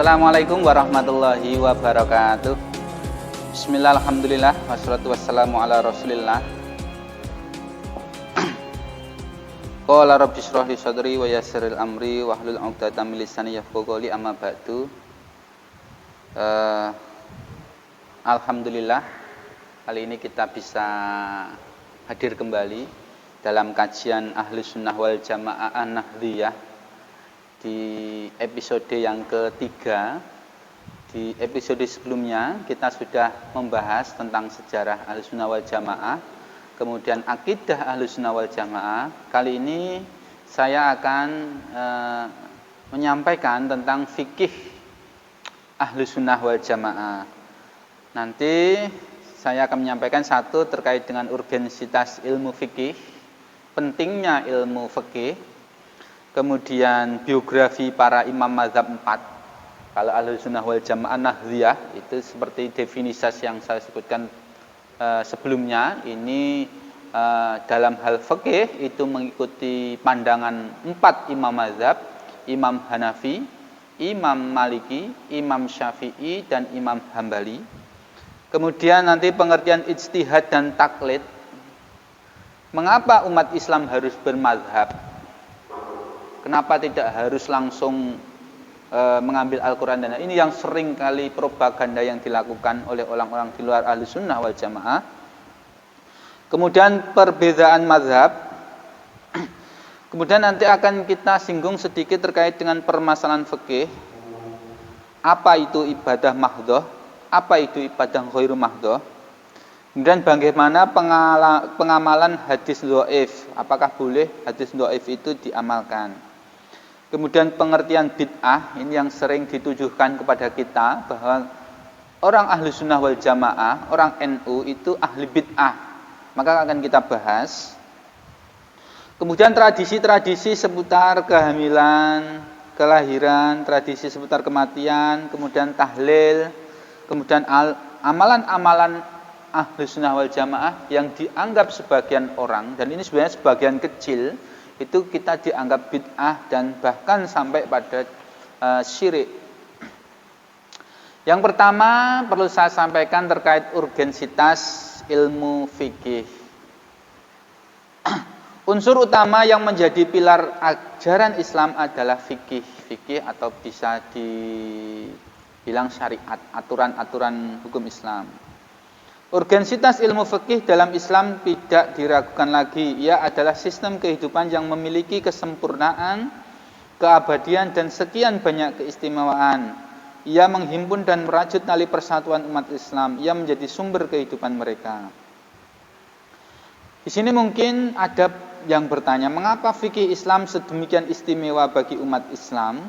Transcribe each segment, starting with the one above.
Assalamualaikum warahmatullahi wabarakatuh. Bismillah, alhamdulillah, wassalatu wassalamu ala rasulillah. Qala rabbi shrah li sadri wa yassir amri wahlul 'uqdatam min lisani yafqahu qawli, amma ba'du. Alhamdulillah, kali ini kita bisa hadir kembali dalam kajian Ahlus Sunnah wal Jamaah An-Nahdliyah di episode yang ketiga. Di episode sebelumnya kita sudah membahas tentang sejarah Ahlus Sunnah wal Jamaah, kemudian akidah Ahlus Sunnah wal Jamaah. Kali ini saya akan menyampaikan tentang fikih Ahlus Sunnah wal Jamaah. Nanti saya akan menyampaikan satu terkait dengan urgensitas ilmu fikih, pentingnya ilmu fikih, kemudian biografi para imam mazhab 4. Kalau Ahlus Sunnah wal Jamaah Nahdliyah itu seperti definisi yang saya sebutkan sebelumnya, ini dalam hal fikih itu mengikuti pandangan 4 imam mazhab, Imam Hanafi, Imam Maliki, Imam Syafi'i, dan Imam Hambali. Kemudian nanti pengertian ijtihad dan taklid. Mengapa umat Islam harus bermazhab? Kenapa tidak harus langsung mengambil Al-Quran? Dan ini yang sering kali propaganda yang dilakukan oleh orang-orang di luar Ahlus Sunnah wal Jamaah. Kemudian perbedaan mazhab. Kemudian nanti akan kita singgung sedikit terkait dengan permasalahan fikih. Apa itu ibadah mahdhah? Apa itu ibadah ghairu mahdhah? Kemudian bagaimana pengamalan hadis dhaif? Apakah boleh hadis dhaif itu diamalkan? Kemudian pengertian bid'ah, ini yang sering ditujukan kepada kita, bahwa orang Ahlus Sunnah wal Jamaah, orang NU itu ahli bid'ah. Maka akan kita bahas. Kemudian tradisi-tradisi seputar kehamilan, kelahiran, tradisi seputar kematian, kemudian tahlil, kemudian amalan-amalan Ahlus Sunnah wal Jamaah yang dianggap sebagian orang, dan ini sebenarnya sebagian kecil, itu kita dianggap bid'ah dan bahkan sampai pada syirik. Yang pertama perlu saya sampaikan terkait urgensitas ilmu fikih. Unsur utama yang menjadi pilar ajaran Islam adalah fikih. Fikih atau bisa dibilang syariat, aturan-aturan hukum Islam. Urgensitas ilmu fikih dalam Islam tidak diragukan lagi. Ia adalah sistem kehidupan yang memiliki kesempurnaan, keabadian, dan sekian banyak keistimewaan. Ia menghimpun dan merajut tali persatuan umat Islam. Ia menjadi sumber kehidupan mereka. Di sini mungkin ada yang bertanya, mengapa fikih Islam sedemikian istimewa bagi umat Islam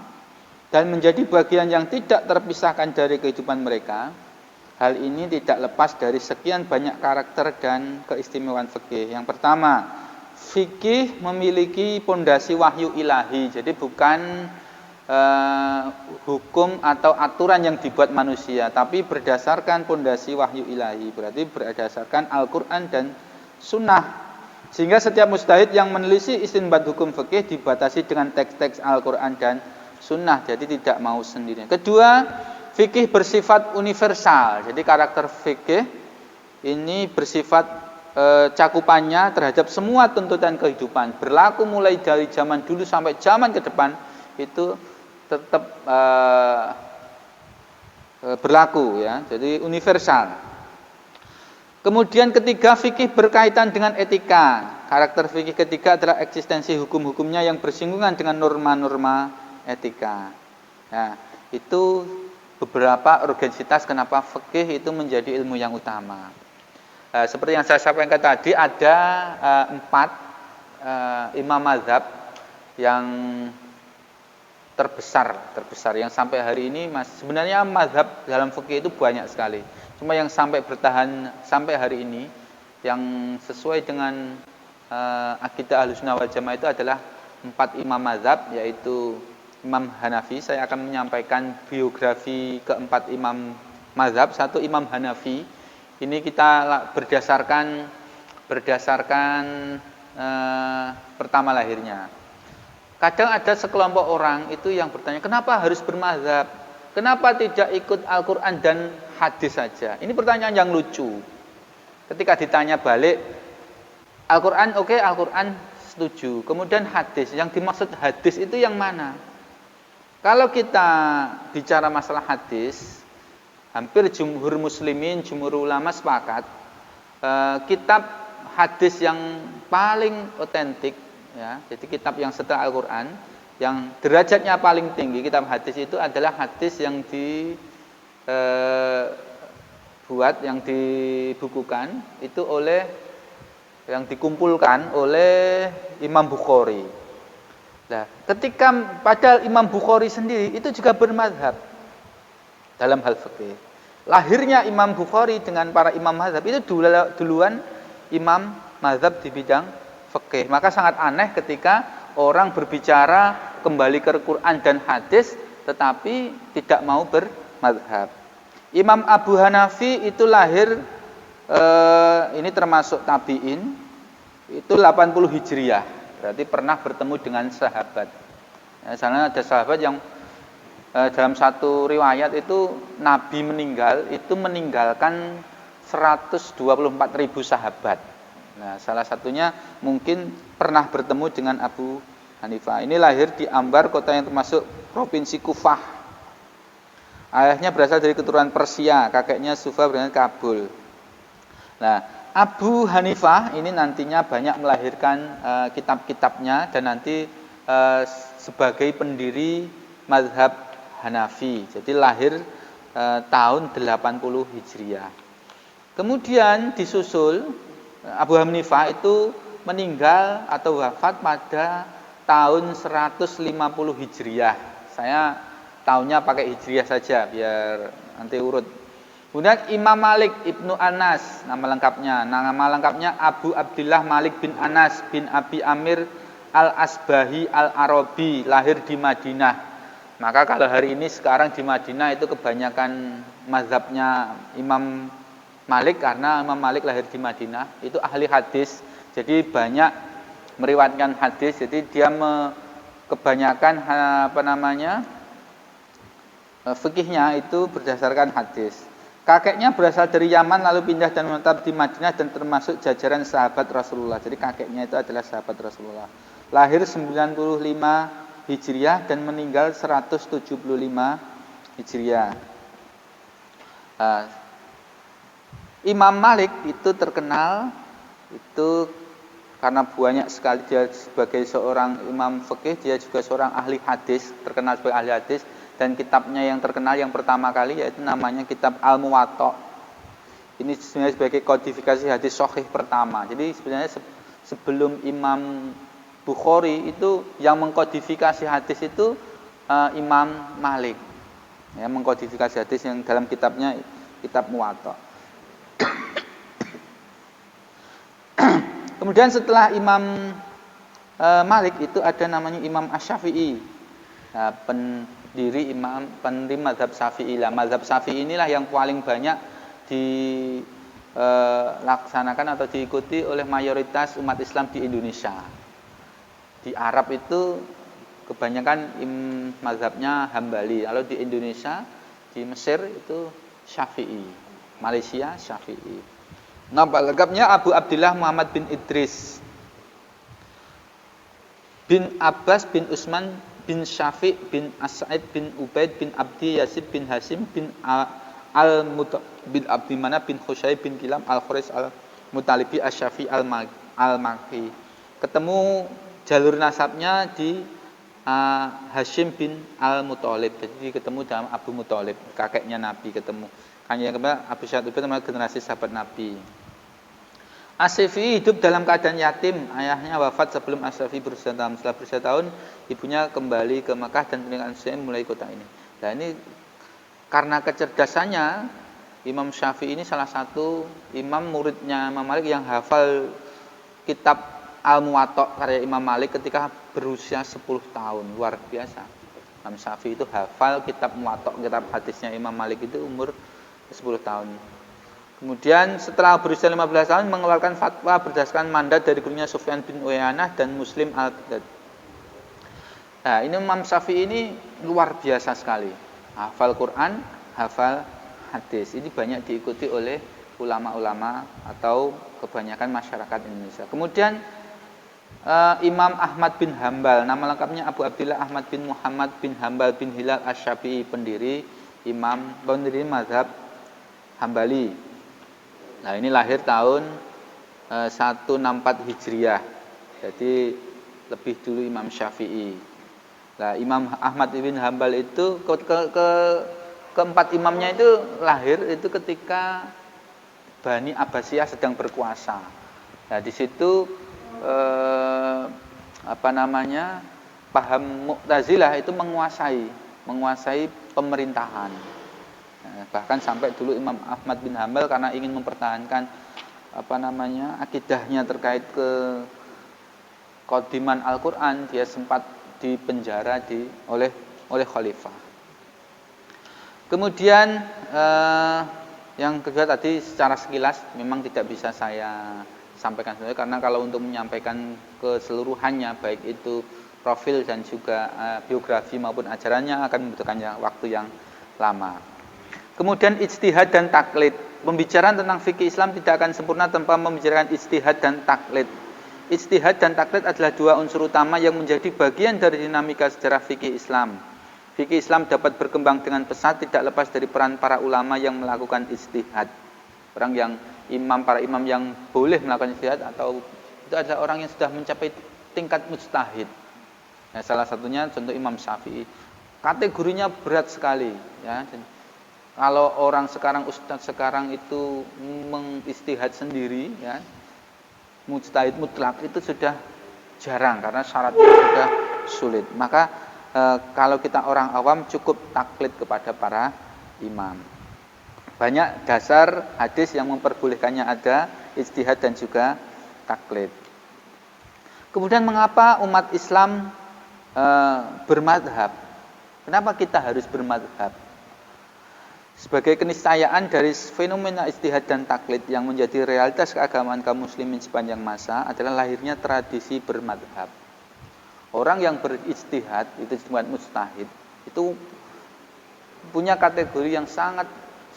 dan menjadi bagian yang tidak terpisahkan dari kehidupan mereka? Hal ini tidak lepas dari sekian banyak karakter dan keistimewaan fikih. Yang pertama, fikih memiliki pondasi wahyu ilahi. Jadi bukan hukum atau aturan yang dibuat manusia, tapi berdasarkan pondasi wahyu ilahi. Berarti berdasarkan Al-Quran dan Sunnah. Sehingga setiap mujtahid yang menelisik istinbat hukum fikih dibatasi dengan teks-teks Al-Quran dan Sunnah. Jadi tidak mau sendiri. Kedua, fikih bersifat universal. Jadi karakter fikih ini bersifat cakupannya terhadap semua tuntutan kehidupan. Berlaku mulai dari zaman dulu sampai zaman ke depan itu tetap berlaku, ya. Jadi universal. Kemudian ketiga, fikih berkaitan dengan etika. Karakter fikih ketiga adalah eksistensi hukum-hukumnya yang bersinggungan dengan norma-norma etika. Nah, itu beberapa urgensitas kenapa fikih itu menjadi ilmu yang utama. Seperti yang saya sampaikan tadi, ada 4 imam mazhab yang terbesar yang sampai hari ini. Sebenarnya mazhab dalam fikih itu banyak sekali. Cuma yang sampai bertahan sampai hari ini, yang sesuai dengan akidah Ahlus Sunnah wal Jamaah itu adalah 4 imam mazhab, yaitu Imam Hanafi. Saya akan menyampaikan biografi keempat imam mazhab. Satu, Imam Hanafi. Ini kita berdasarkan pertama lahirnya. Kadang ada sekelompok orang itu yang bertanya, kenapa harus bermazhab? Kenapa tidak ikut Al-Quran dan hadis saja? Ini pertanyaan yang lucu. Ketika ditanya balik, Al-Quran oke, Al-Quran setuju. Kemudian hadis, yang dimaksud hadis itu yang mana? Kalau kita bicara masalah hadis, hampir jumhur muslimin, jumhur ulama sepakat, kitab hadis yang paling otentik, ya, jadi kitab yang setelah Al-Quran, yang derajatnya paling tinggi, kitab hadis itu adalah hadis yang yang dibukukan itu yang dikumpulkan oleh Imam Bukhari. Nah, ketika padahal Imam Bukhari sendiri itu juga bermadhab dalam hal fikih. Lahirnya Imam Bukhari dengan para imam mazhab itu duluan imam mazhab di bidang fikih. Maka sangat aneh ketika orang berbicara kembali ke Quran dan hadis tetapi tidak mau bermadhab. Imam Abu Hanafi itu lahir ini termasuk tabi'in, itu 80 Hijriah, berarti pernah bertemu dengan sahabat. Misalnya ada sahabat yang dalam satu riwayat itu Nabi meninggal, itu meninggalkan 124.000 sahabat. Nah, salah satunya mungkin pernah bertemu dengan Abu Hanifah. Ini lahir di Ambar, kota yang termasuk provinsi Kufah. Ayahnya berasal dari keturunan Persia, kakeknya Sufa dengan Kabul. Nah, Abu Hanifah ini nantinya banyak melahirkan kitab-kitabnya dan nanti sebagai pendiri mazhab Hanafi. Jadi lahir tahun 80 Hijriah. Kemudian disusul Abu Hanifah itu meninggal atau wafat pada tahun 150 Hijriah. Saya tahunnya pakai Hijriah saja biar nanti urut. Kemudian Imam Malik Ibnu Anas, nama lengkapnya Abu Abdillah Malik bin Anas bin Abi Amir Al-Asbahi Al-Arabi, lahir di Madinah. Maka kalau hari ini sekarang di Madinah itu kebanyakan mazhabnya Imam Malik, karena Imam Malik lahir di Madinah, itu ahli hadis. Jadi banyak meriwayatkan hadis, jadi dia kebanyakan fikihnya itu berdasarkan hadis. Kakeknya berasal dari Yaman lalu pindah dan menetap di Madinah dan termasuk jajaran sahabat Rasulullah. Jadi kakeknya itu adalah sahabat Rasulullah. Lahir 95 Hijriah dan meninggal 175 Hijriah. Imam Malik itu terkenal itu karena banyak sekali dia sebagai seorang imam fikih, dia juga seorang ahli hadis, terkenal sebagai ahli hadis. Dan kitabnya yang terkenal yang pertama kali yaitu namanya kitab Al-Muwatta. Ini sebenarnya sebagai kodifikasi hadis sahih pertama. Jadi sebenarnya sebelum Imam Bukhari itu yang mengkodifikasi hadis itu Imam Malik. Ya, mengkodifikasi hadis yang dalam kitabnya kitab Muwatta. Kemudian setelah Imam Malik itu ada namanya Imam Asy-Syafi'i. Nah, pendiri mazhab Syafi'i lah. Mazhab Syafi'i inilah yang paling banyak dilaksanakan atau diikuti oleh mayoritas umat Islam di Indonesia. Di Arab itu kebanyakan mazhabnya Hambali. Kalau di Indonesia, di Mesir itu Syafi'i, Malaysia Syafi'i. Nama lengkapnya Abu Abdillah Muhammad bin Idris bin Abbas bin Utsman bin Syafi' bin As-Sa'id bin Ubaid bin Abdi Yazid bin Hasim bin bin Abdi Mana bin Khusyai bin Kilam Al-Khurais Al-Mutalibi Asy-Syafi' Al-Makki. Ketemu jalur nasabnya di Hashim bin Al-Muthalib. Jadi ketemu dalam Abu Muthalib, kakeknya Nabi ketemu. Hanya kemudian Abu Syahid itu generasi sahabat Nabi. As-Syafi'i hidup dalam keadaan yatim. Ayahnya wafat sebelum As-Syafi'i berusia tahun. Setelah berusia tahun, ibunya kembali ke Makkah dan peninggalan Syafi'i mulai kota ini. Nah, ini karena kecerdasannya, Imam Syafi'i ini salah satu imam muridnya Imam Malik yang hafal kitab Al-Muwatta karya Imam Malik ketika berusia 10 tahun. Luar biasa. Imam Syafi'i itu hafal kitab Muwatta, kitab hadisnya Imam Malik itu umur 10 tahun. Kemudian setelah berusia 15 tahun mengeluarkan fatwa berdasarkan mandat dari gurunya Sufyan bin Uyainah dan Muslim Al-Qadad. Nah, ini Imam Syafi'i ini luar biasa sekali. hafal Quran, hafal hadis. Ini banyak diikuti oleh ulama-ulama atau kebanyakan masyarakat Indonesia. Kemudian Imam Ahmad bin Hambal, nama lengkapnya Abu Abdillah Ahmad bin Muhammad bin Hambal bin Hilal Asy-Syafi'i, pendiri mazhab Hambali. Nah, ini lahir tahun 164 Hijriah. Jadi lebih dulu Imam Syafi'i. Nah, Imam Ahmad bin Hambal itu keempat imamnya itu lahir itu ketika Bani Abbasiyah sedang berkuasa. Nah, di situ paham Mu'tazilah itu menguasai pemerintahan. Nah, bahkan sampai dulu Imam Ahmad bin Hambal karena ingin mempertahankan akidahnya terkait ke qadiman Al-Qur'an, dia sempat dipenjara oleh khalifah. Kemudian yang kedua tadi secara sekilas memang tidak bisa saya sampaikan sebenarnya, karena kalau untuk menyampaikan keseluruhannya baik itu profil dan juga biografi maupun ajarannya akan membutuhkan waktu yang lama. Kemudian ijtihad dan taklid. Pembicaraan tentang fikih Islam tidak akan sempurna tanpa membicarakan ijtihad dan taklid. Ijtihad dan taklid adalah dua unsur utama yang menjadi bagian dari dinamika sejarah fikih Islam. Fikih Islam dapat berkembang dengan pesat tidak lepas dari peran para ulama yang melakukan ijtihad. Para imam yang boleh melakukan ijtihad atau itu adalah orang yang sudah mencapai tingkat mujtahid. Nah, salah satunya contoh Imam Syafi'i. Kategorinya berat sekali, ya. Kalau orang sekarang, ustadz sekarang itu mengijtihad sendiri, ya, mujtahid mutlak itu sudah jarang karena syaratnya sudah sulit. Maka kalau kita orang awam cukup taklid kepada para imam. Banyak dasar hadis yang memperbolehkannya ada ijtihad dan juga taklid. Kemudian mengapa umat Islam bermadhab? Kenapa kita harus bermadhab? Sebagai keniscayaan dari fenomena ijtihad dan taklid yang menjadi realitas keagamaan kaum muslimin sepanjang masa adalah lahirnya tradisi bermadhab. Orang yang berijtihad, itu disebut mujtahid, itu punya kategori yang sangat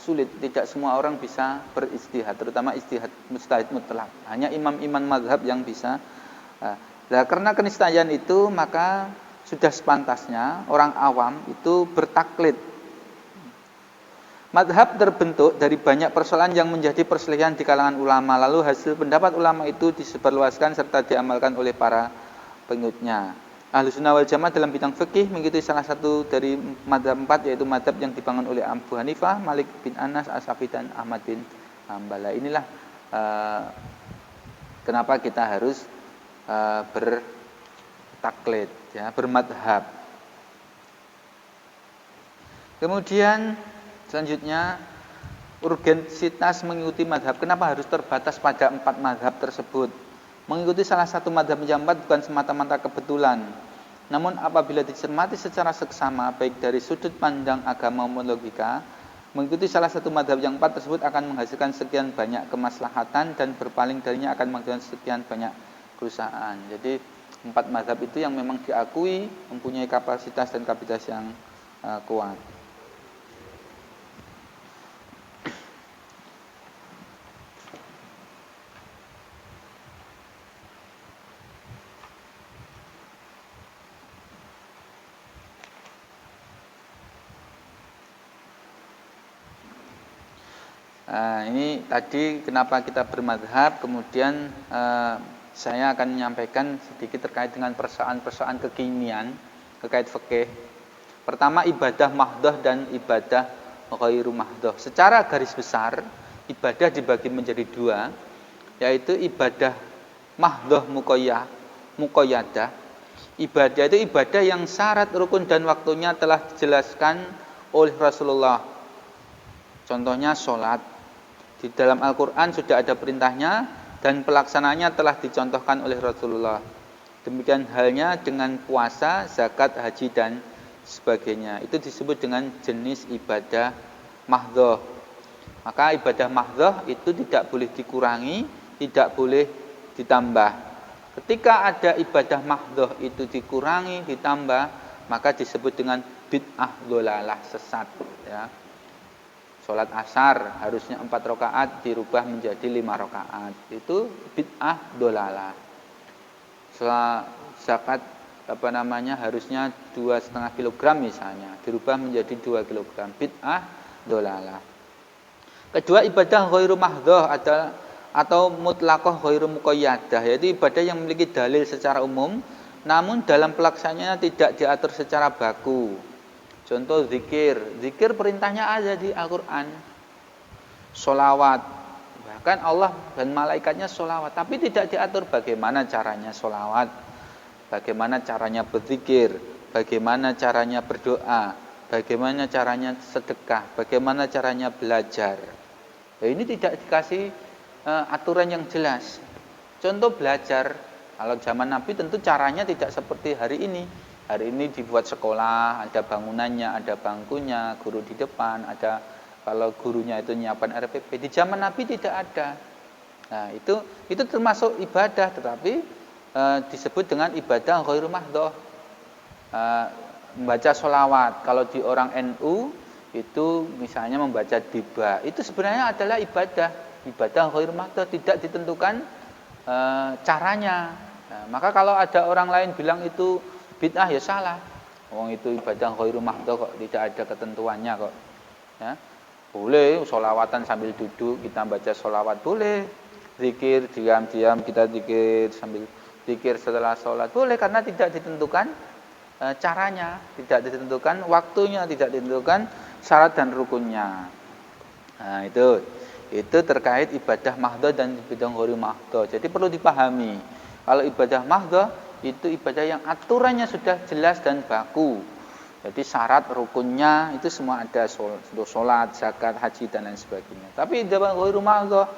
sulit. Tidak semua orang bisa berijtihad, terutama ijtihad mujtahid mutlak. Hanya imam-imam mazhab yang bisa. Nah, karena keniscayaan itu, maka sudah sepantasnya orang awam itu bertaklid. Madhab terbentuk dari banyak persoalan yang menjadi perselisihan di kalangan ulama. Lalu hasil pendapat ulama itu disebarluaskan serta diamalkan oleh para pengikutnya. Ahlussunnah wal Jamaah dalam bidang fikih mengikuti salah satu dari madhab 4, yaitu madhab yang dibangun oleh Abu Hanifah, Malik bin Anas, Asy-Syafi'i dan Ahmad bin Hanbal. Inilah kenapa kita harus bertaklid, ya, bermadhab. Kemudian selanjutnya, urgensitas mengikuti madhab. Kenapa harus terbatas pada 4 madhab tersebut? Mengikuti salah satu madhab yang 4 bukan semata-mata kebetulan. Namun apabila dicermati secara seksama, baik dari sudut pandang agama maupun logika, mengikuti salah satu madhab yang 4 tersebut akan menghasilkan sekian banyak kemaslahatan dan berpaling darinya akan menghasilkan sekian banyak kerusakan. Jadi 4 madhab itu yang memang diakui mempunyai kapasitas dan kapasitas yang kuat. Ini tadi kenapa kita bermadhab. Kemudian saya akan menyampaikan sedikit terkait dengan persoalan-persoalan kekinian terkait fikih. Pertama, ibadah mahdhah dan ibadah ghairu mahdhah. Secara garis besar, ibadah dibagi menjadi 2, yaitu ibadah mahdhah muqayyadah. Ibadah itu ibadah yang syarat, rukun dan waktunya telah dijelaskan oleh Rasulullah. Contohnya sholat. Di dalam Al-Quran sudah ada perintahnya dan pelaksanaannya telah dicontohkan oleh Rasulullah. Demikian halnya dengan puasa, zakat, haji dan sebagainya. Itu disebut dengan jenis ibadah mahdhah. Maka ibadah mahdhah itu tidak boleh dikurangi, tidak boleh ditambah. Ketika ada ibadah mahdhah itu dikurangi, ditambah, maka disebut dengan bid'ah dhalalah, sesat ya. Sholat asar harusnya 4 rakaat dirubah menjadi 5 rakaat. Itu bid'ah dhalalah. Zakat harusnya 2,5 kilogram misalnya, dirubah menjadi 2 kilogram. Bid'ah dhalalah. Kedua, ibadah ghairu mahdhah atau mutlaqah ghairu muqayyadah, yaitu ibadah yang memiliki dalil secara umum namun dalam pelaksanaannya tidak diatur secara baku. Contoh zikir perintahnya ada di Al-Qur'an. Sholawat, bahkan Allah dan malaikatnya sholawat, tapi tidak diatur bagaimana caranya sholawat, bagaimana caranya berzikir, bagaimana caranya berdoa, bagaimana caranya sedekah, bagaimana caranya belajar. Nah, ini tidak dikasih aturan yang jelas. Contoh belajar, kalau zaman Nabi tentu caranya tidak seperti hari ini. Hari ini dibuat sekolah, ada bangunannya, ada bangkunya, guru di depan, ada kalau gurunya itu nyiapkan RPP. Di zaman Nabi tidak ada. Nah, itu termasuk ibadah, tetapi disebut dengan ibadah ghairu mahdhah. Membaca sholawat, kalau di orang NU itu misalnya membaca diba, itu sebenarnya adalah ibadah ghairu mahdhah, tidak ditentukan caranya. Nah, maka kalau ada orang lain bilang itu bid'ah, ya salah. Itu ibadah ghairu mahdhah kok, tidak ada ketentuannya kok. Ya. Boleh sholawatan sambil duduk, kita baca sholawat boleh. Zikir diam-diam kita zikir sambil zikir setelah sholat boleh, karena tidak ditentukan caranya, tidak ditentukan waktunya, tidak ditentukan syarat dan rukunnya. Nah, itu terkait ibadah mahdhah dan ibadah ghairu mahdhah. Jadi perlu dipahami, kalau ibadah mahdhah itu ibadah yang aturannya sudah jelas dan baku. Jadi syarat rukunnya itu semua ada, sholat, zakat, haji dan lain sebagainya. Tapi ibadah ghairu mahdhah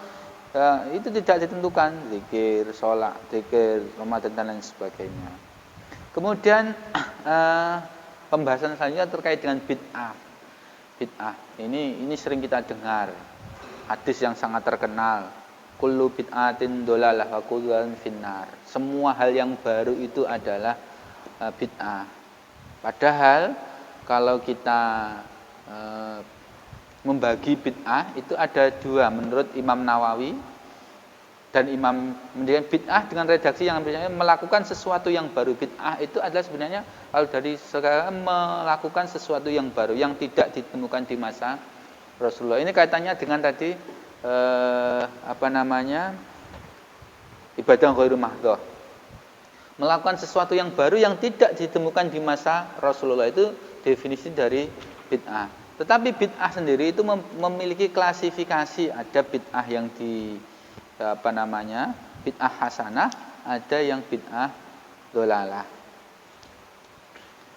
itu tidak ditentukan, zikir, sholat, zikir, Ramadan dan lain sebagainya. Kemudian pembahasan selanjutnya terkait dengan bid'ah. Bid'ah ini sering kita dengar. Hadis yang sangat terkenal, kullu bid'atin dhalalah wa kullu finnar. Semua hal yang baru itu adalah bid'ah. Padahal kalau kita membagi bid'ah itu ada 2 menurut Imam Nawawi dan Imam menjadikan bid'ah dengan redaksi yang melakukan sesuatu yang baru. Bid'ah itu adalah sebenarnya kalau dari sekarang melakukan sesuatu yang baru yang tidak ditemukan di masa Rasulullah. Ini kaitannya dengan tadi ibadah ghairu mahdhah. Melakukan sesuatu yang baru yang tidak ditemukan di masa Rasulullah, itu definisi dari bid'ah. Tetapi bid'ah sendiri itu memiliki klasifikasi, ada bid'ah yang bid'ah hasanah, ada yang bid'ah dhalalah.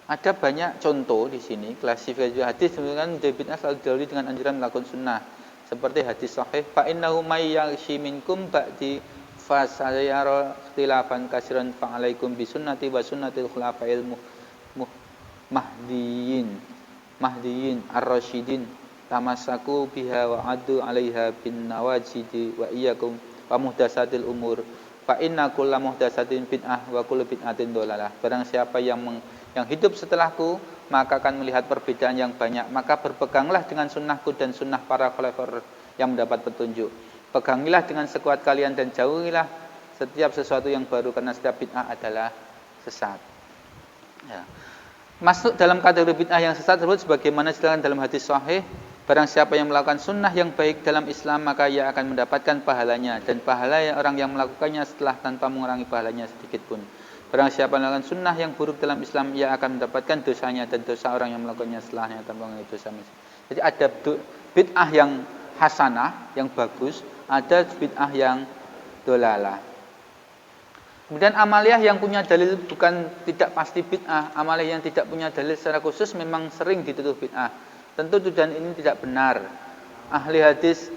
Ada banyak contoh di sini klasifikasi hadis dengan bid'ah selalu didahului dengan anjuran melakukan sunnah. Seperti hadis sahih, fa innahu may yaghshi minkum ba'di fa sayara ikhtilafan katsiran fa alaikum bi sunnati wa sunnatil khulafa'il mahdiyin ar-rasyidin tamassaku biha wa addu 'alaiha bin nawajidi wa iyyakum wa muhdatsatil umur fa inna kullu muhdatsatin bid'ah wa kullu bid'atin dhalalah. Barang siapa yang hidup setelahku maka akan melihat perbedaan yang banyak, maka berpeganglah dengan sunnahku dan sunnah para khalifah yang mendapat petunjuk. Pegangilah dengan sekuat kalian dan jauhilah setiap sesuatu yang baru, karena setiap bid'ah adalah sesat. Ya. Masuk dalam kategori bid'ah yang sesat tersebut sebagaimana disebutkan dalam hadis sahih, barang siapa yang melakukan sunnah yang baik dalam Islam maka ia akan mendapatkan pahalanya, dan pahala orang yang melakukannya setelah tanpa mengurangi pahalanya sedikit pun. Barang siapa yang melakukan sunnah yang buruk dalam Islam, ia akan mendapatkan dosanya dan dosa orang yang melakukannya setelahnya tanpa mengurangi dosa. Jadi ada bid'ah yang hasanah, yang bagus, ada bid'ah yang dhalalah. Kemudian amaliyah yang punya dalil bukan tidak pasti bid'ah. Amaliyah yang tidak punya dalil secara khusus memang sering dituduh bid'ah. Tentu tuduhan ini tidak benar. Ahli hadis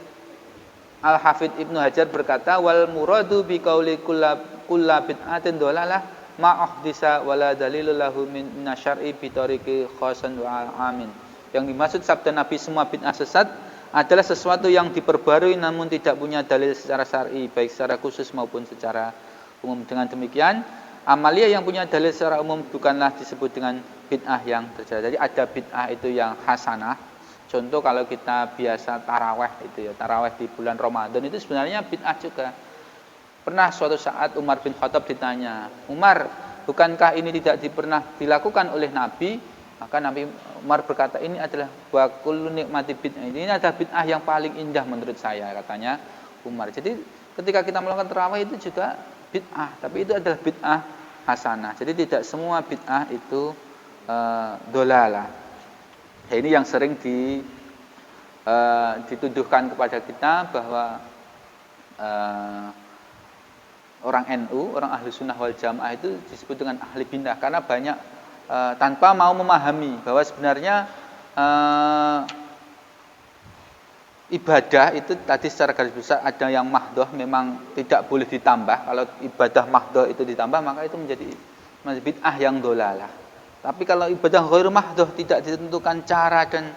Al-Hafidz Ibnu Hajar berkata, wal muradu bi qauli kullu bid'atin dhalalah ma uhdisa wala dalilul lahu min nasyar'i bi tariqi khasan wa amin. Yang dimaksud sabda Nabi semua bid'ah sesat adalah sesuatu yang diperbarui namun tidak punya dalil secara syar'i, baik secara khusus maupun secara umum. Dengan demikian Amalia yang punya dalil secara umum bukanlah disebut dengan bid'ah yang terjadi. Jadi ada bid'ah itu yang hasanah. Contoh kalau kita biasa taraweh itu ya, taraweh di bulan Ramadan itu sebenarnya bid'ah juga. Pernah suatu saat Umar bin Khattab ditanya, Umar, bukankah ini tidak pernah dilakukan oleh Nabi? Maka Nabi Umar berkata, ini adalah wa kullu nikmati bid'ah. Ini adalah bid'ah yang paling indah menurut saya, katanya Umar. Jadi ketika kita melakukan tarawih itu juga bid'ah, tapi itu adalah bid'ah hasanah. Jadi tidak semua bid'ah itu dolalah. Ya, ini yang sering dituduhkan kepada kita bahwa orang NU, orang ahli sunnah wal jamaah itu disebut dengan ahli bid'ah karena banyak tanpa mau memahami bahwa sebenarnya ibadah itu tadi secara garis besar ada yang mahdoh memang tidak boleh ditambah. Kalau ibadah mahdoh itu ditambah maka itu menjadi bid'ah yang dolalah. Tapi kalau ibadah ghairu mahdoh tidak ditentukan cara dan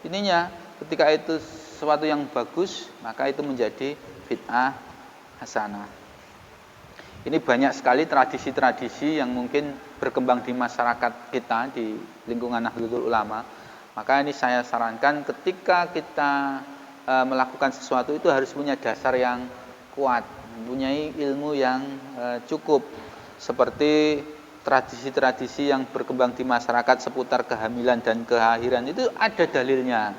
ininya, ketika itu sesuatu yang bagus maka itu menjadi bid'ah hasanah. Ini banyak sekali tradisi-tradisi yang mungkin berkembang di masyarakat kita, di lingkungan Nahdlatul Ulama. Maka ini saya sarankan ketika kita melakukan sesuatu itu harus punya dasar yang kuat, mempunyai ilmu yang cukup. Seperti tradisi-tradisi yang berkembang di masyarakat seputar kehamilan dan kelahiran itu ada dalilnya.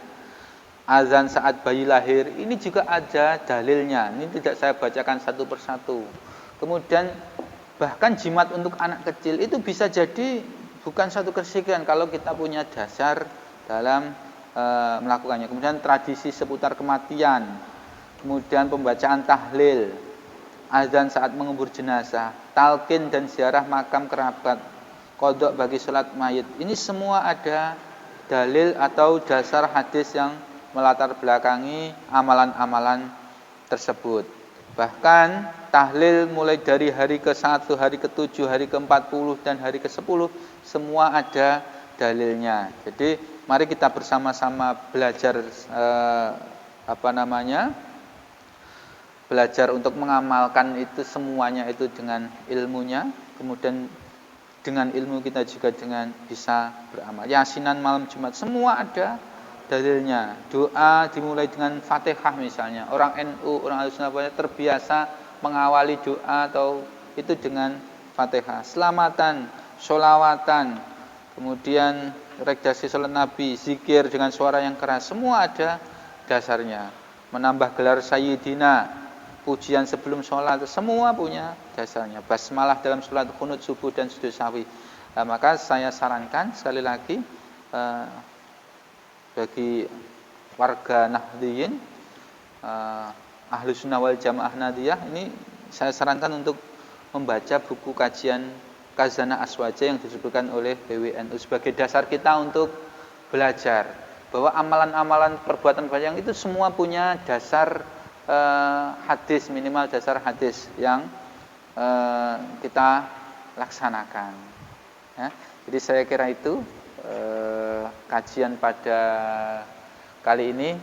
Azan saat bayi lahir ini juga ada dalilnya. Ini tidak saya bacakan satu persatu. Kemudian bahkan jimat untuk anak kecil itu bisa jadi bukan satu kesyirikan kalau kita punya dasar dalam melakukannya. Kemudian tradisi seputar kematian, kemudian pembacaan tahlil, azan saat mengubur jenazah, talqin dan ziarah makam kerabat, qodok bagi sholat mayit. Ini semua ada dalil atau dasar hadis yang melatar belakangi amalan-amalan tersebut. Bahkan tahlil mulai dari hari ke-1, hari ke-7, hari ke-40 dan hari ke-10 semua ada dalilnya. Jadi mari kita bersama-sama belajar belajar untuk mengamalkan itu semuanya itu dengan ilmunya, kemudian dengan ilmu kita juga dengan bisa beramal. Yasinan malam Jumat semua ada dalilnya. Doa dimulai dengan Fatihah misalnya. Orang NU, orang Ahlussunnah terbiasa mengawali doa atau itu dengan Fatihah. Selamatan, sholawatan, kemudian redaksi salat Nabi, zikir dengan suara yang keras, semua ada dasarnya. Menambah gelar Sayyidina, pujian sebelum sholat, semua punya dasarnya. Basmalah dalam sholat qunut subuh dan sujud sahwi. Nah, maka saya sarankan sekali lagi bagi warga Nahdliyin, Ahlus Sunnah wal Jamaah Nahdliyah, ini saya sarankan untuk membaca buku kajian Khazanah Aswaja yang disebutkan oleh PWNU sebagai dasar kita untuk belajar bahwa amalan-amalan perbuatan yang itu semua punya dasar hadis, minimal dasar hadis yang kita laksanakan. Ya, jadi saya kira itu kajian pada kali ini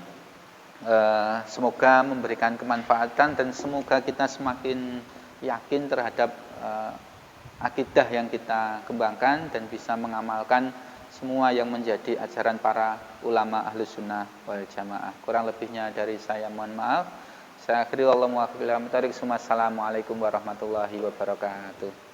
semoga memberikan kemanfaatan dan semoga kita semakin yakin terhadap akidah yang kita kembangkan dan bisa mengamalkan semua yang menjadi ajaran para ulama Ahlus Sunnah wal Jamaah. Kurang lebihnya dari saya mohon maaf. Saya akhiri wallahu muwaffiq ila aqwamit thoriq. Assalamualaikum warahmatullahi wabarakatuh.